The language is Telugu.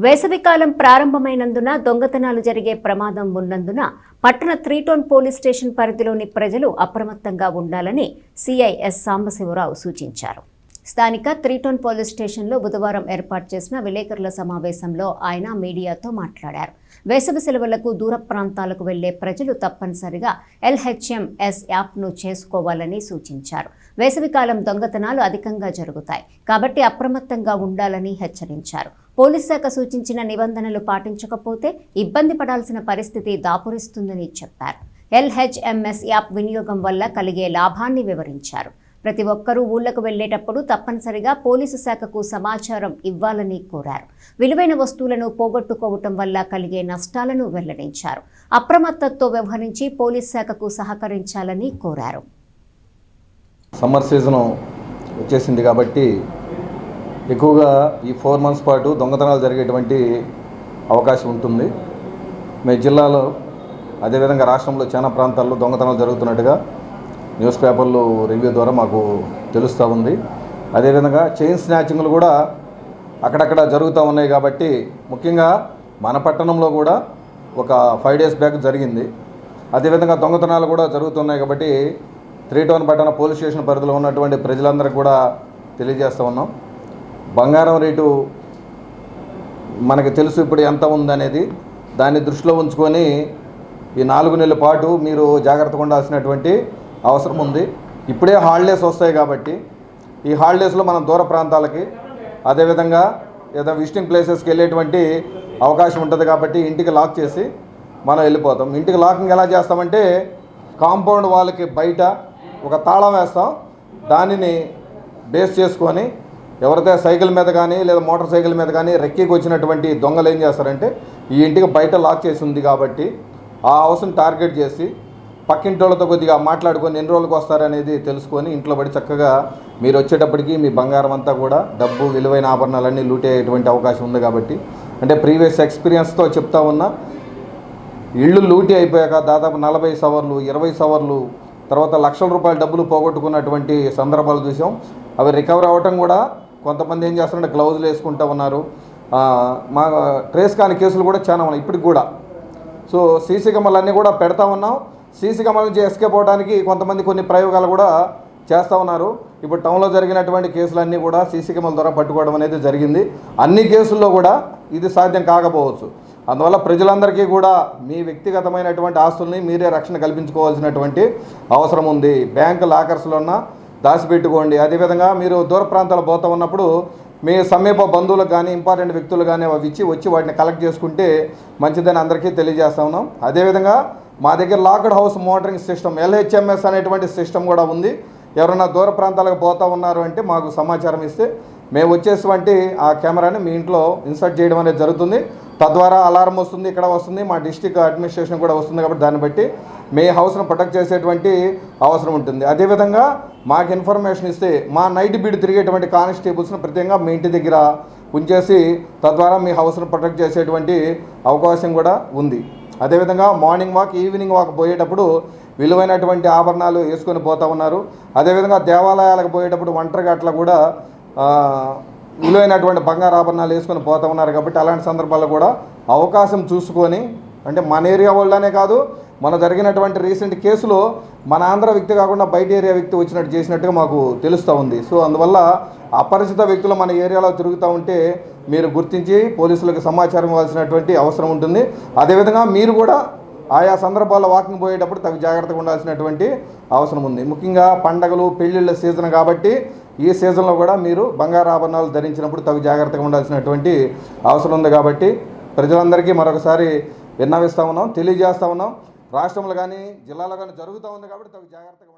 వేసవికాలం ప్రారంభమైనందున దొంగతనాలు జరిగే ప్రమాదం ఉన్నందున పట్టణ 3 టౌన్ పోలీస్ స్టేషన్ పరిధిలోని ప్రజలు అప్రమత్తంగా ఉండాలని సిఐ ఎస్ సాంబశివరావు సూచించారు. స్థానిక 3 టౌన్ పోలీస్ స్టేషన్లో బుధవారం ఏర్పాటు చేసిన విలేకరుల సమావేశంలో ఆయన మీడియాతో మాట్లాడారు. వేసవి సెలవులకు దూర ప్రాంతాలకు వెళ్లే ప్రజలు తప్పనిసరిగా LHMS యాప్ను చేసుకోవాలని సూచించారు. వేసవికాలం దొంగతనాలు అధికంగా జరుగుతాయి కాబట్టి అప్రమత్తంగా ఉండాలని హెచ్చరించారు. పోలీస్ శాఖ సూచించిన నిబంధనలు పాటించకపోతే ఇబ్బంది పడాల్సిన పరిస్థితి దాపురిస్తుందని చెప్పారు. LHMS యాప్ వినియోగం వల్ల కలిగే లాభాన్ని వివరించారు. ప్రతి ఒక్కరూ ఊళ్లకు వెళ్లేటప్పుడు తప్పనిసరిగా పోలీసు శాఖకు సమాచారం ఇవ్వాలని కోరారు. విలువైన వస్తువులను పోగొట్టుకోవటం వల్ల కలిగే నష్టాలను వెల్లడించారు. అప్రమత్తతో వ్యవహరించి పోలీస్ శాఖకు సహకరించాలని కోరారు. సమ్మర్ సీజన్ వచ్చేసింది కాబట్టి ఎక్కువగా ఈ 4 months పాటు దొంగతనాలు జరిగేటువంటి అవకాశం ఉంటుంది. మీ జిల్లాలో అదేవిధంగా రాష్ట్రంలో చాలా ప్రాంతాల్లో దొంగతనాలు జరుగుతున్నట్టుగా న్యూస్ పేపర్లు రివ్యూ ద్వారా మాకు తెలుస్తూ ఉంది. అదేవిధంగా చైన్ స్నాచింగ్లు కూడా అక్కడక్కడ జరుగుతూ ఉన్నాయి కాబట్టి ముఖ్యంగా మన పట్టణంలో కూడా ఒక 5 days బ్యాక్ జరిగింది. అదేవిధంగా దొంగతనాలు కూడా జరుగుతున్నాయి కాబట్టి 3 టౌన్ పట్టణ పోలీస్ స్టేషన్ పరిధిలో ఉన్నటువంటి ప్రజలందరికీ కూడా తెలియజేస్తూ ఉన్నాం. బంగారం రేటు మనకి తెలుసు ఇప్పుడు ఎంత ఉందనేది. దాన్ని దృష్టిలో ఉంచుకొని ఈ 4 నెలల పాటు మీరు జాగ్రత్తగా ఉండాల్సినటువంటి అవసరం ఉంది. ఇప్పుడే హాలిడేస్ వస్తాయి కాబట్టి ఈ హాలిడేస్లో మనం దూర ప్రాంతాలకి అదేవిధంగా ఏదో విజిటింగ్ ప్లేసెస్కి వెళ్ళేటువంటి అవకాశం ఉంటుంది కాబట్టి ఇంటికి లాక్ చేసి మనం వెళ్ళిపోతాం. ఇంటికి లాకింగ్ ఎలా చేస్తామంటే కాంపౌండ్ వాళ్ళకి బయట ఒక తాళం వేస్తాం. దానిని బేస్ చేసుకొని ఎవరైతే సైకిల్ మీద కానీ లేదా మోటార్ సైకిల్ మీద కానీ రెక్కీకి వచ్చినటువంటి దొంగలు ఏం చేస్తారంటే ఈ ఇంటికి బయట లాక్ చేసి ఉంది కాబట్టి ఆ హౌస్ని టార్గెట్ చేసి పక్కింటి వాళ్ళతో కొద్దిగా మాట్లాడుకొని ఎన్ని రోజులకు వస్తారనేది తెలుసుకొని ఇంట్లో పడి చక్కగా మీరు వచ్చేటప్పటికి మీ బంగారం అంతా కూడా డబ్బు విలువైన ఆభరణాలన్నీ లూట్ అయ్యేటువంటి అవకాశం ఉంది కాబట్టి అంటే ప్రీవియస్ ఎక్స్పీరియన్స్తో చెప్తా ఉన్నా. ఇళ్ళు లూటీ అయిపోయాక దాదాపు 40 సవర్లు 20 సవర్లు తర్వాత లక్షల రూపాయల డబ్బులు పోగొట్టుకున్నటువంటి సందర్భాలు చూసాం. అవి రికవర్ అవ్వటం కూడా కొంతమంది ఏం చేస్తారంటే గ్లౌజులు వేసుకుంటూ ఉన్నారు. మా ట్రేస్ కాని కేసులు కూడా చాలా ఉన్నాయి ఇప్పటికి కూడా. సో సీసీ కెమెరాలన్నీ కూడా పెడతా ఉన్నాం. సీసీ కెమెరాల నుంచి ఎస్కేప్ అవ్వడానికి కొంతమంది కొన్ని ప్రయోగాలు కూడా చేస్తూ ఉన్నారు. ఇప్పుడు టౌన్లో జరిగినటువంటి కేసులన్నీ కూడా సీసీ కెమెరాల ద్వారా పట్టుకోవడం అనేది జరిగింది. అన్ని కేసుల్లో కూడా ఇది సాధ్యం కాకపోవచ్చు. అందువల్ల ప్రజలందరికీ కూడా మీ వ్యక్తిగతమైనటువంటి ఆస్తుల్ని మీరే రక్షణ కల్పించుకోవాల్సినటువంటి అవసరం ఉంది. బ్యాంక్ లాకర్స్లోన్నా దాచిపెట్టుకోండి. అదేవిధంగా మీరు దూర ప్రాంతాలు పోతూ ఉన్నప్పుడు మీ సమీప బంధువులకు కానీ ఇంపార్టెంట్ వ్యక్తులు కానీ అవి వచ్చి వాటిని కలెక్ట్ చేసుకుంటే మంచిదని అందరికీ తెలియజేస్తా ఉన్నాం. అదేవిధంగా మా దగ్గర locked house motoring system LHMS అనేటువంటి సిస్టమ్ కూడా ఉంది. ఎవరైనా దూర ప్రాంతాలకు పోతూ ఉన్నారు అంటే మాకు సమాచారం ఇస్తే మేము వచ్చేటువంటి ఆ కెమెరాని మీ ఇంట్లో ఇన్సర్ట్ చేయడం అనేది జరుగుతుంది. తద్వారా అలారం వస్తుంది, ఇక్కడ వస్తుంది, మా డిస్ట్రిక్ట్ అడ్మినిస్ట్రేషన్ కూడా వస్తుంది. కాబట్టి దాన్ని బట్టి మీ హౌస్ను ప్రొటెక్ట్ చేసేటువంటి అవసరం ఉంటుంది. అదేవిధంగా మాకు ఇన్ఫర్మేషన్ ఇస్తే మా నైట్ బీడ్ తిరిగేటువంటి కానిస్టేబుల్స్ను ప్రత్యేకంగా మీ ఇంటి దగ్గర ఉంచేసి తద్వారా మీ హౌస్ను ప్రొటెక్ట్ చేసేటువంటి అవకాశం కూడా ఉంది. అదేవిధంగా మార్నింగ్ వాక్ ఈవినింగ్ వాక్ పోయేటప్పుడు విలువైనటువంటి ఆభరణాలు వేసుకొని పోతూ ఉన్నారు. అదేవిధంగా దేవాలయాలకు పోయేటప్పుడు ఒంటరిగా అట్లా కూడా విలువైనటువంటి బంగారు ఆభరణాలు వేసుకొని పోతూ ఉన్నారు. కాబట్టి అలాంటి సందర్భాల్లో కూడా అవకాశం చూసుకొని అంటే మన ఏరియా వాళ్ళనే కాదు, మన జరిగినటువంటి రీసెంట్ కేసులో మన ఆంధ్ర వ్యక్తి కాకుండా బయట ఏరియా వ్యక్తి వచ్చినట్టు చేసినట్టుగా మాకు తెలుస్తూ ఉంది. సో అందువల్ల అపరిచిత వ్యక్తులు మన ఏరియాలో తిరుగుతూ ఉంటే మీరు గుర్తించి పోలీసులకు సమాచారం ఇవ్వాల్సినటువంటి అవసరం ఉంటుంది. అదేవిధంగా మీరు కూడా ఆయా సందర్భాల్లో వాకింగ్ పోయేటప్పుడు తగు జాగ్రత్తగా ఉండాల్సినటువంటి అవసరం ఉంది. ముఖ్యంగా పండగలు పెళ్ళిళ్ళ సీజన్ కాబట్టి ఈ సీజన్లో కూడా మీరు బంగారు ఆభరణాలు ధరించినప్పుడు తగు జాగ్రత్తగా ఉండాల్సినటువంటి అవసరం ఉంది. కాబట్టి ప్రజలందరికీ మరొకసారి విన్నవిస్తూ ఉన్నాం, తెలియజేస్తూ ఉన్నాం. రాష్ట్రంలో కానీ జిల్లాలో కానీ జరుగుతూ ఉంది కాబట్టి తగు జాగ్రత్తగా